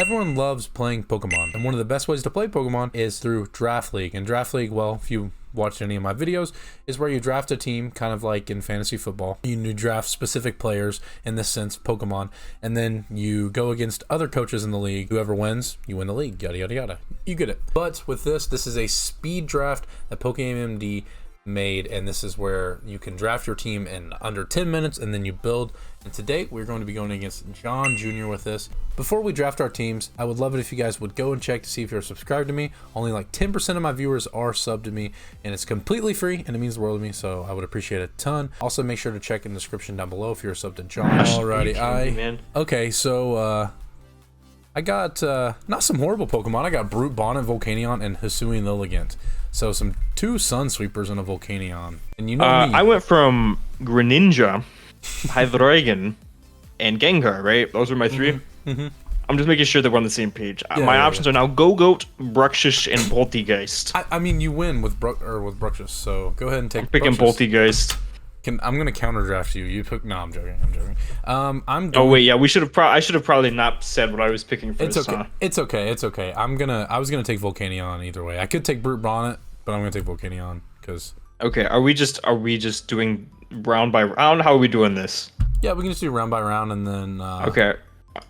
Everyone loves playing Pokemon, and one of the best ways to play Pokemon is through Draft League. And Draft League, well, if you watched any of my videos, is where you draft a team, kind of like in fantasy football. You draft specific players, in this sense, Pokemon, and then you go against other coaches in the league. Whoever wins, you win the league, yada, yada, yada. You get it. But with this is a speed draft that PokeMD made, and this is where you can draft your team in under 10 minutes and then you build. And today we're going to be going against John Jr. with this. Before we draft our teams, I would love it if you guys would go and check to see if you're subscribed to me. Only like 10% of my viewers are subbed to me, and it's completely free and it means the world to me, so I would appreciate it a ton. Also make sure to check in the description down below if you're subbed to John. Alrighty, okay, so I got not some horrible Pokemon. I got Brute Bonnet, Volcanion, and Hisuian Lilligant. So some 2 Sun Sweepers and a Volcanion. And you know me. I went from Greninja, Hydreigon, and Gengar, right? Those are my 3. I'm just making sure that we're on the same page. My options are now Go-Goat, Bruxish, and Poltegeist. I mean, you win with Bruxish, so go ahead and take. I'm picking Poltegeist. I'm gonna counter draft you. You pick. No, I'm joking. I'm joking. Oh wait, yeah, I should have probably not said what I was picking for it's this. Okay. It's okay. It's okay. I was gonna take Volcanion either way. I could take Brute Bonnet, but I'm gonna take Volcanion because. Okay. Are we just doing round by round? How are we doing this? Yeah, we can just do round by round and then. Okay.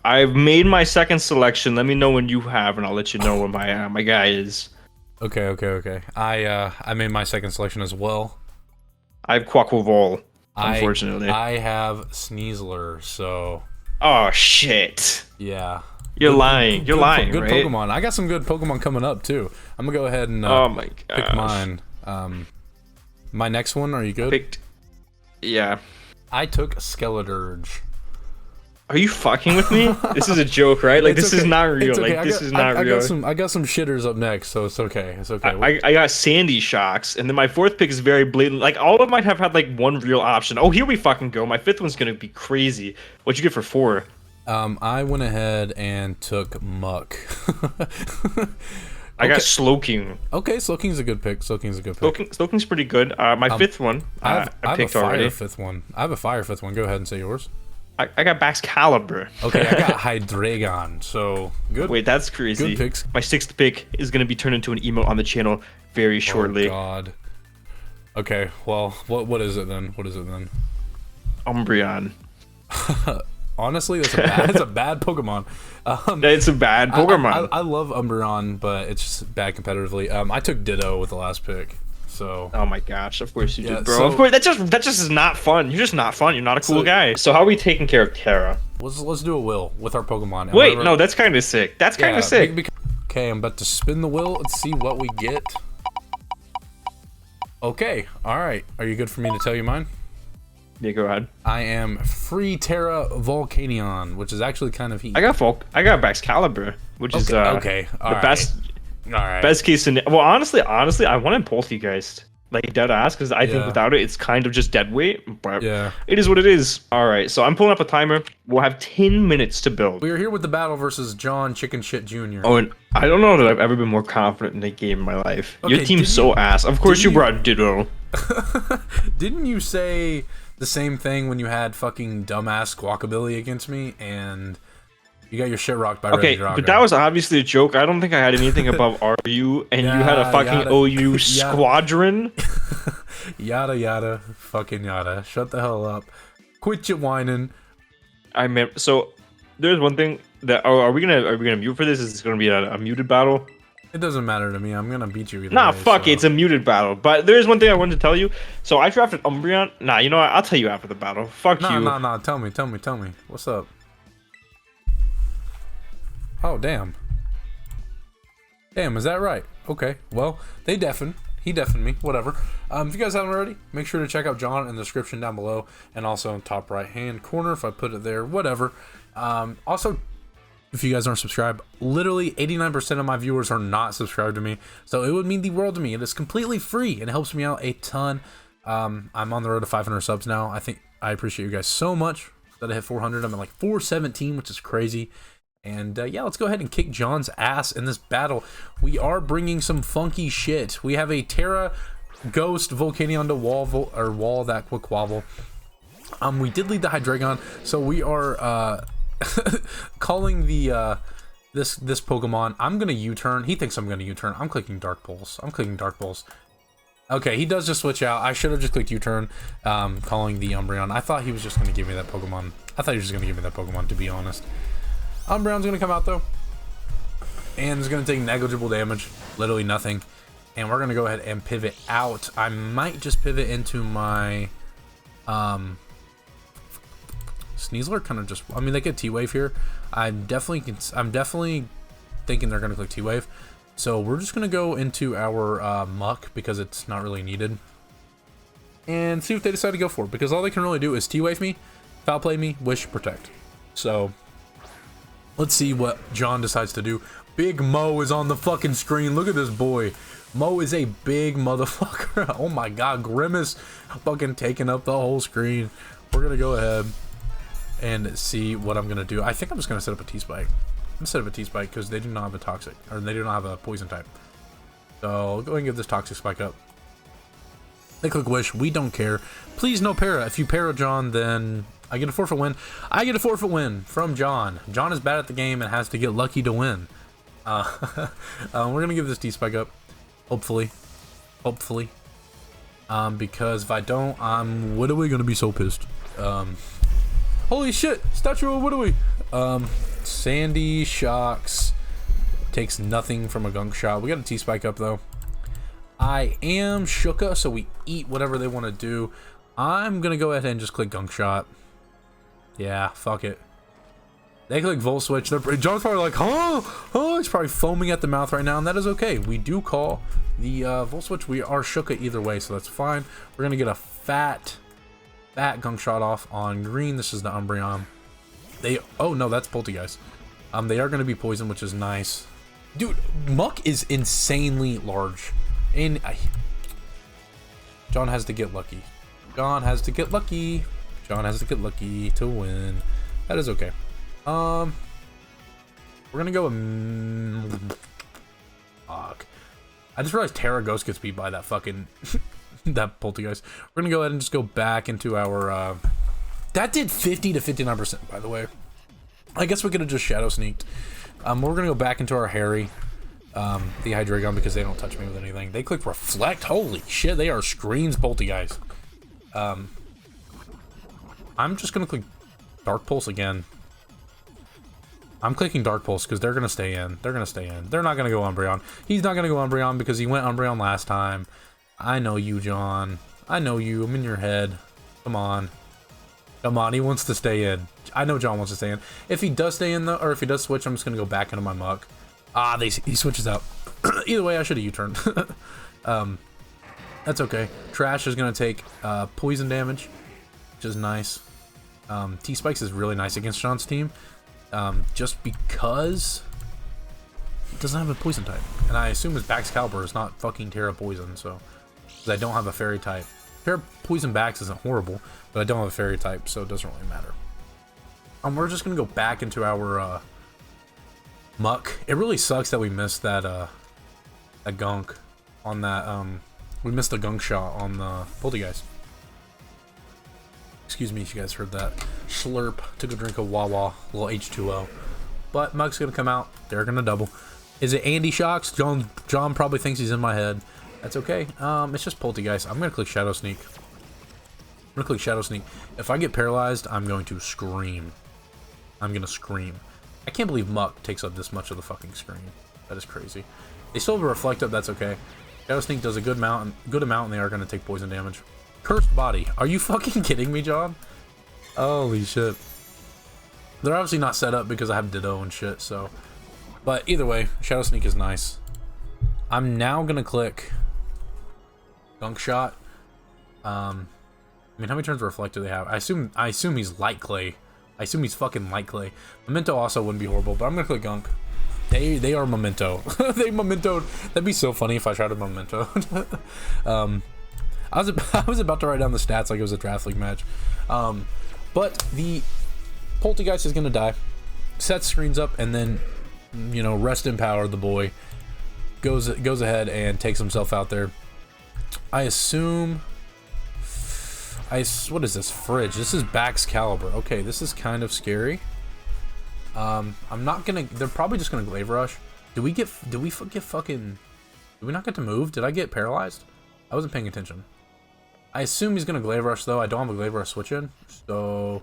I've made my second selection. Let me know when you have, and I'll let you know what my guy is. Okay. I made my second selection as well. I have Quaquaval, unfortunately. I have Sneasler, so... Oh, shit. Yeah. You're lying. You're lying, good right? Pokemon. I got some good Pokemon coming up, too. I'm gonna go ahead and oh my pick mine. My next one, are you good? Yeah. I took Skeledirge. Are you fucking with me? This is a joke, right? Like, this is not real. Okay. Like, this is not real. I got some shitters up next, so it's okay. It's okay. I got Sandy Shocks, and then my 4th pick is very blatant. Like, all of them might have had, like, one real option. Oh, here we fucking go. My 5th one's gonna be crazy. What'd you get for 4? I went ahead and took Muck. I got Slowking. Okay, Slowking's a good pick. Slowking's pretty good. My 5th one, I picked already. I have a fire 5th one. Go ahead and say yours. I got Baxcalibur. Okay, I got Hydreigon, so good. Wait, that's crazy. Good picks. My 6th pick is going to be turned into an emote on the channel very shortly. Oh, God. Okay, well, what is it then? Umbreon. Honestly, that's a bad Pokemon. It's a bad Pokemon. I love Umbreon, but it's just bad competitively. I took Ditto with the last pick. So. Oh my gosh! Of course you did, bro. Of course, that just is not fun. You're just not fun. You're not a cool guy. So how are we taking care of Terra? Let's do a wheel with our Pokemon. Wait, no, that's kind of sick. That's kind of sick. Okay, I'm about to spin the wheel and see what we get. Okay, all right. Are you good for me to tell you mine? Yeah, go ahead. I am Free Terra Volcanion, which is actually kind of heat. I got Baxcalibur, which is the best. All right. Best case scenario. Well, honestly, I wanted Poltegeist, like dead ass, because I think without it, it's kind of just dead weight. But it is what it is. All right, so I'm pulling up a timer. We'll have 10 minutes to build. We are here with the battle versus John Chicken Shit Jr. Oh, and I don't know that I've ever been more confident in a game in my life. Okay, your team's so ass. Of course, you brought Ditto. Didn't you say the same thing when you had fucking dumbass Squawkabilly against me and? You got your shit rocked by Regidrago. But that was obviously a joke. I don't think I had anything above RU, and you had a fucking OU squadron. Yada yada, fucking yada. Shut the hell up. Quit your whining. So there's one thing that are we gonna mute for this? Is this gonna be a muted battle? It doesn't matter to me. I'm gonna beat you either Nah, way, fuck it. It's a muted battle. But there's one thing I wanted to tell you. So I drafted Umbreon. Nah, you know what? I'll tell you after the battle. Fuck you. Nah. Tell me. What's up? Oh, damn. Damn, is that right? Okay, well, he deafened me, whatever. If you guys haven't already, make sure to check out John in the description down below, and also in top right hand corner if I put it there, whatever. Also, if you guys aren't subscribed, literally 89% of my viewers are not subscribed to me, so it would mean the world to me. It is completely free, and it helps me out a ton. I'm on the road to 500 subs now. I appreciate you guys so much that I hit 400. I'm at like 417, which is crazy. And yeah, let's go ahead and kick John's ass in this battle. We are bringing some funky shit. We have a Terra Ghost Volcanion to wall that Quaquaval. We did lead the Hydreigon, so we are calling the this Pokemon. I'm gonna U-turn. He thinks I'm gonna U-turn. I'm clicking Dark Pulse. I'm clicking Dark Pulse. Okay, he does just switch out. I should have just clicked U-turn, calling the Umbreon. I thought he was just gonna give me that Pokemon. To be honest. Umbreon's gonna come out though, and it's gonna take negligible damage, literally nothing. And we're gonna go ahead and pivot out. I might just pivot into my Sneasler. Kind of just, I mean, they get T-Wave here. I'm definitely thinking they're gonna click T-Wave. So we're just gonna go into our Muck because it's not really needed, and see what they decide to go for. Because all they can really do is T-Wave me, Foul Play me, Wish, Protect. So let's see what John decides to do. Big Mo is on the fucking screen. Look at this boy. Mo is a big motherfucker. Oh my god, Grimace fucking taking up the whole screen. We're gonna go ahead and see what I'm gonna do. I think I'm just gonna set up a T-Spike. I'm gonna set up a T-Spike because they do not have a toxic, or they do not have a poison type. So I'll go ahead and give this toxic spike up. They click Wish. We don't care. Please no para. If you para John, then I get a forfeit win. I get a forfeit win from John. John is bad at the game and has to get lucky to win. We're gonna give this T-Spike up. Hopefully. Because if I don't, I'm literally gonna be so pissed. Holy shit! Statue of Widowy! Sandy Shocks takes nothing from a gunk shot. We got a T-Spike up though. I am Shooka, so we eat whatever they want to do. I'm gonna go ahead and just click gunk shot. Yeah, fuck it. They click Volt Switch. John's probably like, huh? He's probably foaming at the mouth right now, and that is okay. We do call the Volt Switch. We are Shooka either way, so that's fine. We're gonna get a fat gunk shot off on green. This is the Umbreon. Oh no, that's Poltergeist. They are gonna be poisoned, which is nice. Dude, Muck is insanely large. And John has to get lucky. John has to get lucky to win. That is okay. We're gonna go fuck. I just realized Terra Ghost gets beat by that fucking that Poltergeist. We're gonna go ahead and just go back into our that did 50 to 59%, by the way. I guess we could have just Shadow Sneaked. We're gonna go back into our Harry, the Hydreigon, because they don't touch me with anything. They click Reflect. Holy shit, they are screens Poltergeist. I'm just gonna click Dark Pulse again. I'm clicking Dark Pulse because they're gonna stay in. They're not gonna go Umbreon. He's not gonna go Umbreon because he went Umbreon last time. I know you, John. I know you. I'm in your head. Come on. He wants to stay in. I know John wants to stay in. If he does stay in, though, or if he does switch, I'm just gonna go back into my Muck. He switches out. Either way, I should have U-turned. That's okay. Trash is gonna take poison damage, which is nice. T-Spikes is really nice against John's team. Just because it doesn't have a poison type, and I assume his Baxcalibur is not fucking Terra Poison, so because I don't have a fairy type. Terra Poison Bax isn't horrible, but I don't have a fairy type, so it doesn't really matter. We're just gonna go back into our Muck. It really sucks that we missed that that gunk on that we missed the gunk shot on the Poltergeist. Excuse me if you guys heard that. Slurp. Took a drink of Wawa. A little H2O. But Muck's gonna come out. They're gonna double. Is it Andy Shocks? John probably thinks he's in my head. That's okay. It's just Poltergeist. I'm gonna click Shadow Sneak. If I get paralyzed, I'm going to scream. I'm gonna scream. I can't believe Muck takes up this much of the fucking screen. That is crazy. They still have a Reflect Up. That's okay. Shadow Sneak does a good amount, and they are gonna take poison damage. Cursed Body. Are you fucking kidding me, John? Holy shit. They're obviously not set up because I have Ditto and shit, so. But either way, Shadow Sneak is nice. I'm now gonna click Gunk Shot. I mean, how many turns of Reflect do they have? I assume he's Light Clay. I assume he's fucking Light Clay. Memento also wouldn't be horrible, but I'm gonna click Gunk. They are Memento. They Mementoed. That'd be so funny if I tried to Memento. I was about to write down the stats like it was a draft league match. But the Poltergeist is gonna die. Sets screens up, and then, you know, Rest in Power, the boy goes ahead and takes himself out there. I assume. What is this? Fridge. This is Baxcalibur. Okay, this is kind of scary. I'm not gonna. They're probably just gonna Glaive Rush. Did we get fucking? Did we not get to move? Did I get paralyzed? I wasn't paying attention. I assume he's gonna Glaive Rush though. I don't have a Glaive Rush switch in, so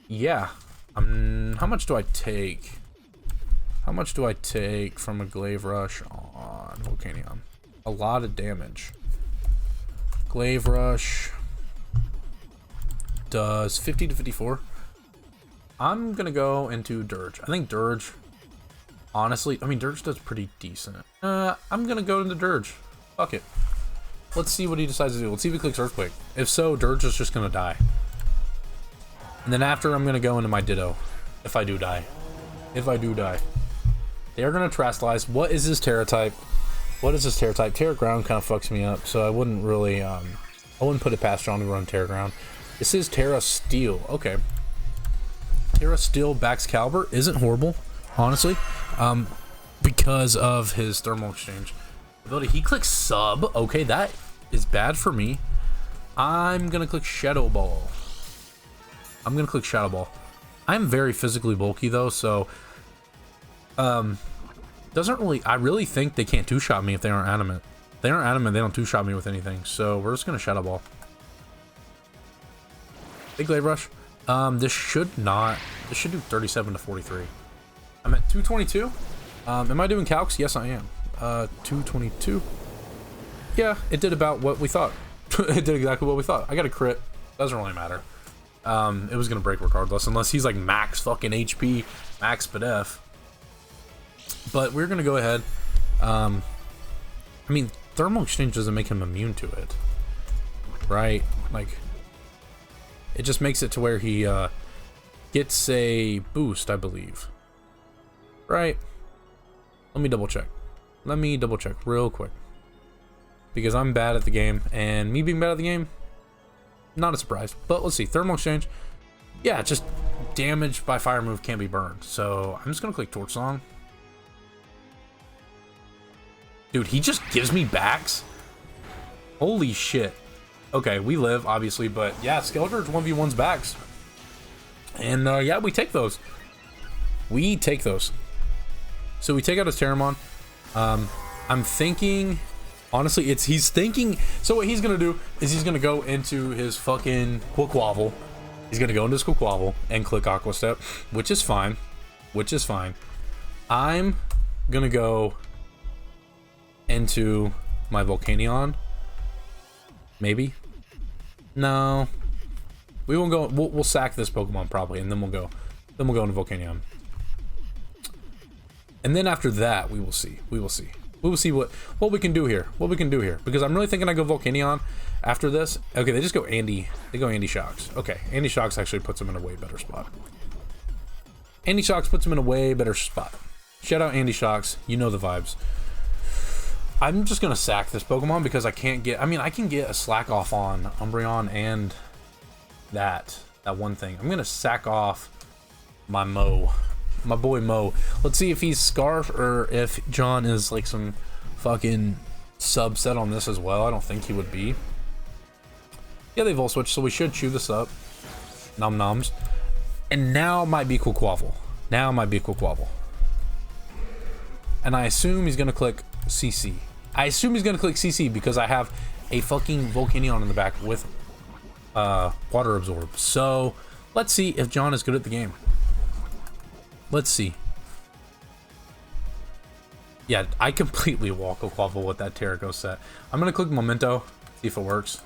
yeah. How much do I take? How much do I take from a Glaive Rush on Volcanion? A lot of damage. Glaive Rush does 50 to 54. I'm gonna go into Dirge. I think Dirge, honestly, I mean Dirge does pretty decent. I'm gonna go into Dirge. Fuck it. Let's see what he decides to do. Let's see if he clicks Earthquake. If so, Dirge is just gonna die. And then after, I'm gonna go into my Ditto. If I do die. If I do die. They are gonna Terastallize. What is his Terra type? What is his Terra type? Terra Ground kind of fucks me up, so I wouldn't really, I wouldn't put it past John to run Terra Ground. This is Terra Steel. Okay. Terra Steel backs Caliber isn't horrible, honestly, because of his Thermal Exchange ability. He clicks Sub. Okay, that is bad for me. I'm gonna click Shadow Ball. I'm gonna click Shadow Ball. I'm very physically bulky though, so doesn't really. I really think they can't two-shot me if they aren't adamant. If they aren't adamant, they don't two-shot me with anything. So we're just gonna Shadow Ball. Big Glaive Rush. This should not. This should do 37 to 43. I'm at 222. Am I doing calcs? Yes, I am. 222. Yeah, it did about what we thought. It did exactly what we thought. I got a crit. Doesn't really matter. It was gonna break regardless, unless he's like max fucking HP, max Spadef. But we're gonna go ahead. I mean, Thermal Exchange doesn't make him immune to it, right? Like, it just makes it to where he gets a boost, I believe. Right? Let me double check. Let me double check real quick, because I'm bad at the game, and me being bad at the game, not a surprise. But let's see. Thermal Exchange. Yeah, just damage by fire move can't be burned. So I'm just gonna click Torch Song. Dude, he just gives me backs. Holy shit. Okay, we live, obviously, but yeah, Skeletor's 1v1's backs. And yeah, we take those. We take those. So we take out his Terramon. I'm thinking, honestly, he's thinking, so what he's gonna do is he's gonna go into his fucking Quaquaval. He's gonna go into his Quaquaval and click Aqua Step, which is fine. Which is fine. I'm gonna go into my Volcanion. Maybe. No. We won't go. We'll sack this Pokemon probably, and then we'll go. Then we'll go into Volcanion. And then after that, we will see. We will see. We will see what we can do here. What we can do here. Because I'm really thinking I go Volcanion after this. Okay, they just go Andy. They go Andy Shocks. Okay, Andy Shocks actually puts him in a way better spot. Andy Shocks puts him in a way better spot. Shout out Andy Shocks. You know the vibes. I'm just gonna sack this Pokemon because I can't get. I mean, I can get a slack off on Umbreon and that one thing. I'm gonna sack off my Mo, my boy Mo. Let's see if he's Scarf or if John is like some fucking subset on this as well. I don't think he would be. Yeah, they Volt Switch, so we should chew this up. Nom noms. And now might be Quaquaval. Now might be Quaquaval. And I assume he's gonna click CC. I assume he's gonna click CC because I have a fucking Volcanion in the back with Water Absorb. So let's see if John is good at the game. Let's see. Yeah, I completely walk Quaquaval with that Terrago set. I'm gonna click Memento, see if it works.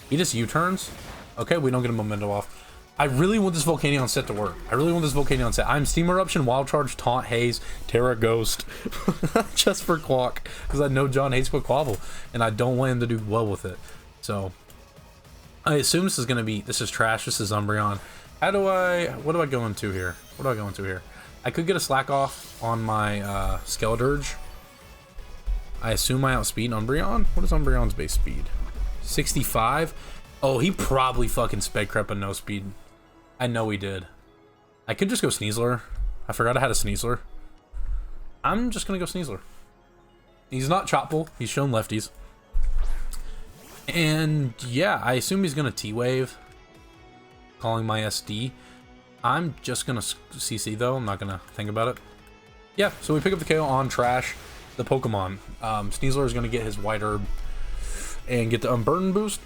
He just U-turns. Okay, we don't get a Memento off. I really want this Volcanion set to work. I really want this Volcanion set. I'm Steam Eruption, Wild Charge, Taunt, Haze, Terra Ghost. Just for Quack. Because I know John hates Quaquaval. And I don't want him to do well with it. So, I assume this is going to be... This is trash. This is Umbreon. What do I go into here? What do I go into here? I could get a slack off on my Skeledirge. I assume I outspeed Umbreon. What is Umbreon's base speed? 65? Oh, he probably fucking sped crept a no speed. I know he did. I could just go Sneasler. I forgot I had a Sneasler. I'm just gonna go Sneasler. He's not Chopful. He's shown lefties. And yeah, I assume he's gonna T-Wave. Calling my SD. I'm just gonna CC though. I'm not gonna think about it. Yeah, so we pick up the KO on Trash, the Pokemon. Sneasler is gonna get his White Herb and get the Unburden boost.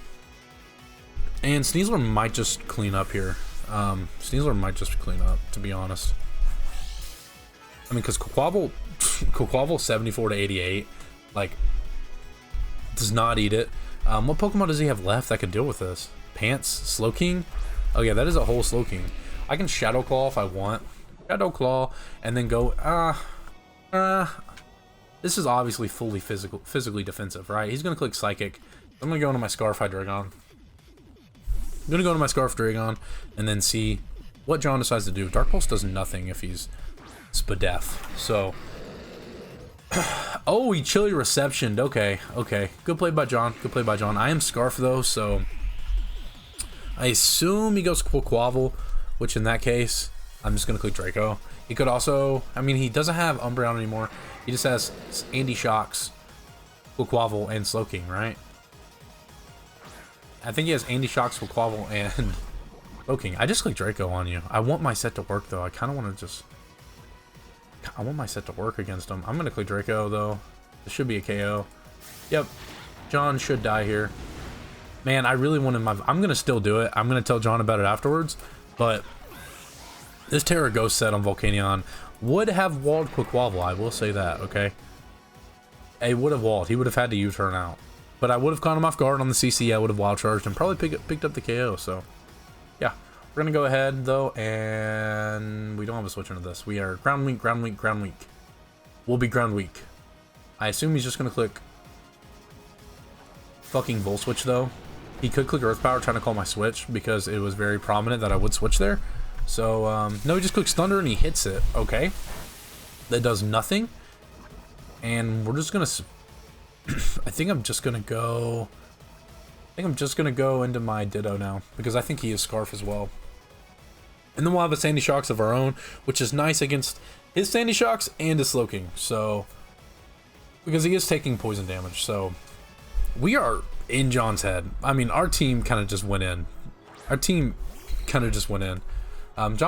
And Sneasler might just clean up here. Sneasler might just clean up, to be honest. I mean, because Quaquaval 74 to 88, like, does not eat it. What Pokemon does he have left that could deal with this? Pants? Slowking? Oh yeah, that is a whole Slowking. I can Shadow Claw if I want. Shadow Claw, and then go, this is obviously fully physically defensive, right? He's gonna click Psychic. I'm gonna go into my Scarf Hydreigon. I'm gonna go into my Scarf Dragon and then see what John decides to do. Dark Pulse does nothing if he's Spadef. So, oh, he Chilly Receptioned. Okay, okay. Good play by John. Good play by John. I am Scarf though, so I assume he goes Quaquaval, which in that case, I'm just gonna click Draco. He could also, I mean, he doesn't have Umbreon anymore. He just has Andy Shocks, Quaquaval, and Slowking, right? I think he has Andy Shocks, Quaquaval, and Slowking. I just clicked Draco on you. I want my set to work, though. I kind of want to just... I want my set to work against him. I'm going to click Draco, though. This should be a KO. Yep. John should die here. Man, I really wanted my... I'm going to still do it. I'm going to tell John about it afterwards. But this Terra Ghost set on Volcanion would have walled Quaquaval. I will say that, okay? It would have walled. He would have had to U-turn out. But I would have caught him off guard on the CC. I would have wild charged and probably picked up the KO. So, yeah. We're going to go ahead, though, and we don't have a switch into this. We are Ground Weak, Ground Weak, Ground Weak. We'll be Ground Weak. I assume he's just going to click fucking Volt Switch, though. He could click Earth Power trying to call my switch because it was very prominent that I would switch there. So, no, he just clicks Thunder and he hits it. Okay. That does nothing. And we're just going to... I think I'm just gonna go into my Ditto now because I think he is Scarf as well. And then we'll have a Sandy Shocks of our own, which is nice against his Sandy Shocks and his Slowking. So because he is taking poison damage, so we are in John's head. I mean, our team kind of just went in. John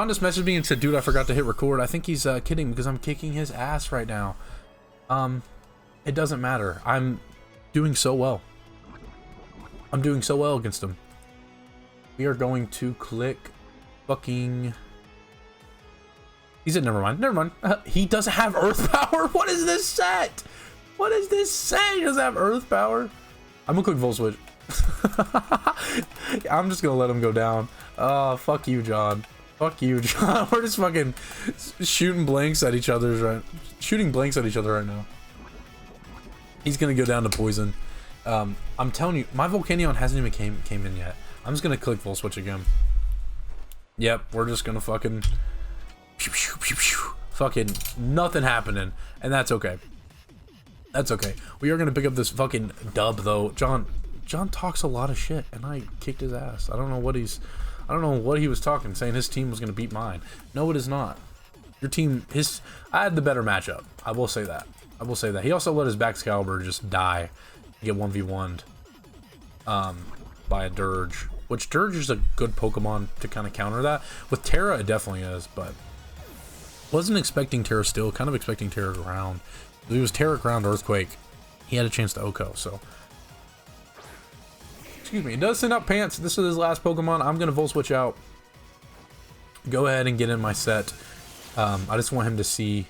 just messaged me and said, "Dude, I forgot to hit record." I think he's kidding because I'm kicking his ass right now. It doesn't matter. I'm doing so well. I'm doing so well against him. We are going to click fucking... He said, never mind. Never mind. He doesn't have Earth Power? What is this set? What is this set? He doesn't have Earth Power? I'm gonna click Volt Switch. I'm just gonna let him go down. Oh, fuck you, John. Fuck you, John. We're just fucking shooting blanks at each other right now. He's gonna go down to poison. I'm telling you, my Volcanion hasn't even came in yet. I'm just gonna click Volt Switch again. Yep, we're just gonna fucking nothing happening, and that's okay. That's okay. We are gonna pick up this fucking dub though. John talks a lot of shit, and I kicked his ass. I don't know what he was talking, saying his team was gonna beat mine. No, it is not. Your team, I had the better matchup. I will say that. He also let his Baxcalibur just die, get 1v1'd by a Dirge, which Dirge is a good Pokemon to kind of counter that. With Terra, it definitely is, but wasn't expecting Terra Steel, kind of expecting Terra Ground. If it was Terra Ground Earthquake, he had a chance to OHKO, so. Excuse me, it does send out Pants. This is his last Pokemon. I'm going to Volt Switch out. Go ahead and get in my set. I just want him to see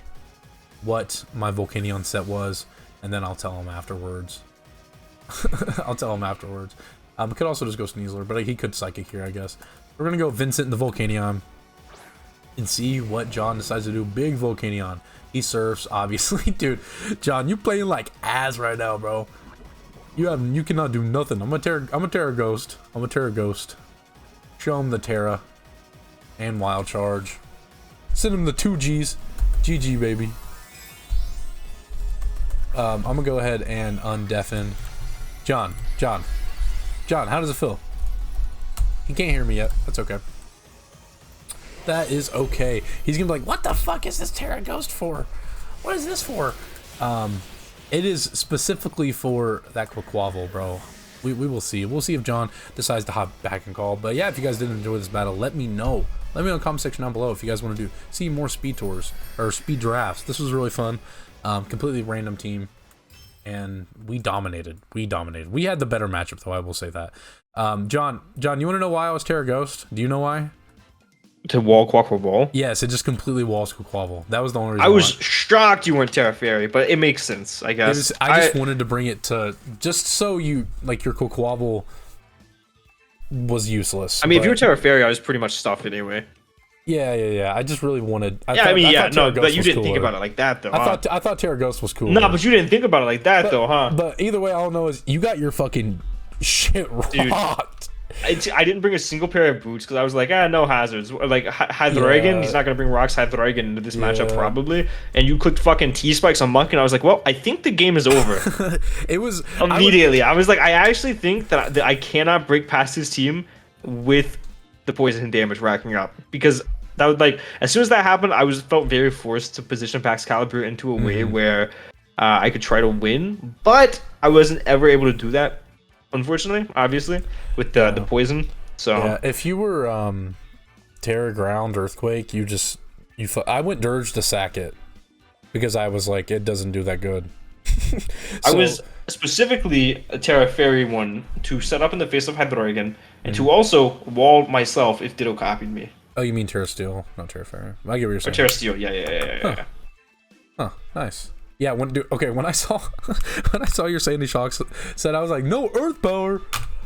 what my Volcanion set was, and then I'll tell him afterwards. I could also just go Sneasler, but he could Psychic here, I guess. We're gonna go Vincent in the Volcanion and see what John decides to do. Big Volcanion. He surfs, obviously. Dude, John, you playing like ass right now, bro. You cannot do nothing. I'm a Terra Ghost. Show him the Terra and Wild Charge. Send him the 2 Gs. GG, baby. I'm gonna go ahead and undeafen John, how does it feel? He can't hear me yet. That's okay. That is okay. He's gonna be like, what the fuck is this Terra Ghost for? What is this for? It is specifically for that Quaquaval, bro. We will see. We'll see if John decides to hop back and call. But yeah, if you guys did enjoy this battle, let me know. Let me know in the comment section down below if you guys want to see more speed tours or speed drafts. This was really fun. Completely random team, and we dominated. We had the better matchup, though, I will say that. John, you want to know why I was Terra Ghost? Do you know why? To wall Quaquaval? Yes, it just completely walls Quaquaval. That was the only reason. I was shocked you weren't Terra Fairy, but it makes sense, I guess. I just wanted to bring it to just so you like your Quaquaval was useless. I mean, if you were Terra Fairy, I was pretty much stuffed anyway. Yeah. I just really wanted. But you didn't think about it like that, though. I thought Terra Ghost was cool. No, but you didn't think about it like that, though, huh? But either way, all I know is you got your fucking shit rocked. I didn't bring a single pair of boots because I was like, no hazards. Like Hydreigon, he's not gonna bring Rocks Hydreigon into this matchup probably. And you clicked fucking T-Spikes on Muck, and I was like, well, I think the game is over. It was immediately. I was like, I actually think that I cannot break past his team with the poison damage racking up, because that would like as soon as that happened, I felt very forced to position Paxcalibur into a way where I could try to win, but I wasn't ever able to do that. Unfortunately, obviously, with the poison. So yeah, if you were Terra Ground Earthquake, I went Dirge to sack it because I was like, it doesn't do that good. I was specifically a Terra Fairy one to set up in the face of Hydreigon and to also wall myself if Ditto copied me. Oh, you mean Terra Steel, not Terra Fairy. I get what you're saying. Or Terra Steel, yeah. Huh, nice. Yeah, when I saw your Sandy Shocks said, I was like, no Earth Power.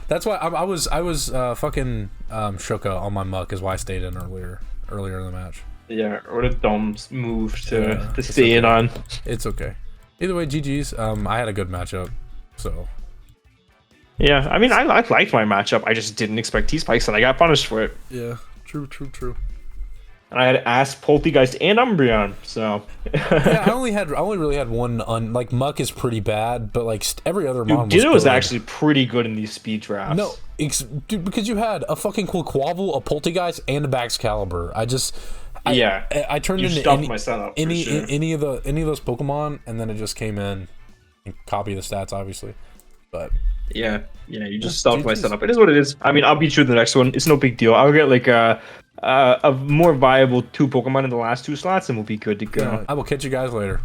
That's why I was fucking Shuka on my Muck is why I stayed in earlier in the match. Yeah, or the Dome's move to stay in on. It's okay. Either way, GG's. I had a good matchup, so. Yeah, I mean, I liked my matchup. I just didn't expect T-Spikes, and I got punished for it. Yeah, true. And I had asked Poltegeist and Umbreon, so. Yeah, I only really had one. Like Muck is pretty bad, but like every other mon was Ditto was actually pretty good in these speed drafts. No, dude, because you had a fucking Quaquaval, a Poltegeist, and a Baxcalibur. I turned into any of those Pokemon, and then it just came in and copied the stats, obviously. But yeah, you just stuffed my setup. It is what it is. I mean, I'll beat you in the next one. It's no big deal. I'll get like a more viable 2 Pokemon in the last 2 slots, and we'll be good to go. I will catch you guys later.